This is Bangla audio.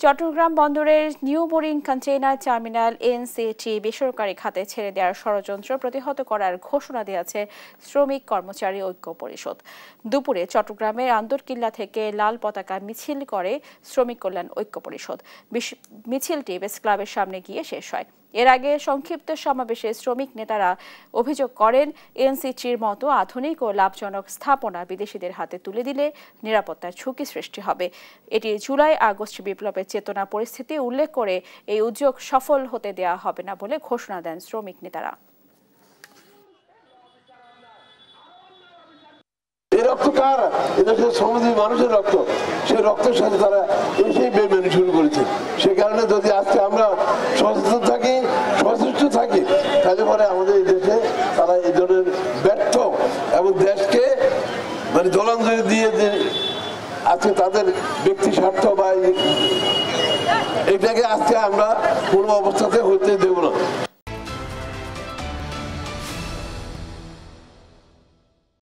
চট্টগ্রাম বন্দরের new boring container terminal NCT বেসরকারি খাতে ছেড়ে দেওয়ার ষড়যন্ত্র প্রতিহত করার ঘোষণা দিয়েছে শ্রমিক কর্মচারী ঐক্য পরিষদ। দুপুরে চট্টগ্রামের আন্দরকিল্লা থেকে লাল পতাকা মিছিল করে শ্রমিক কল্যাণ ঐক্য পরিষদ। মিছিলটি প্রেস ক্লাবের সামনে গিয়ে শেষ হয়। এর আগে সংক্ষিপ্ত সমাবেশে শ্রমিক নেতারা অভিযোগ করেন, এনসিটির মতো আধুনিক ও লাভজনক স্থাপনা বিদেশিদের হাতে তুলে দিলে নিরাপত্তার ঝুঁকি সৃষ্টি হবে। এটি জুলাই আগস্ট বিপ্লবের চেতনা পরিস্থিতি উল্লেখ করে এই উদ্যোগ সফল হতে দেওয়া হবে না বলে ঘোষণা দেন শ্রমিক নেতারা। এই রক্ত কার? এটা শ্রমজীবী মানুষের রক্ত। সেই রক্তের সাথে তারা এসেই বেমানি শুরু করেছে। সে কারণে যদি আজকে আমরা সচেতন থাকি, সচেষ্ট থাকি, তাহলে পরে আমাদের এই দেশে তারা এই ধরনের ব্যর্থ এবং দেশকে মানে জলাঞ্জলি দিয়ে যে আজকে তাদের ব্যক্তি স্বার্থ বা এটাকে আজকে আমরা কোনো অবস্থাতে হতে দেব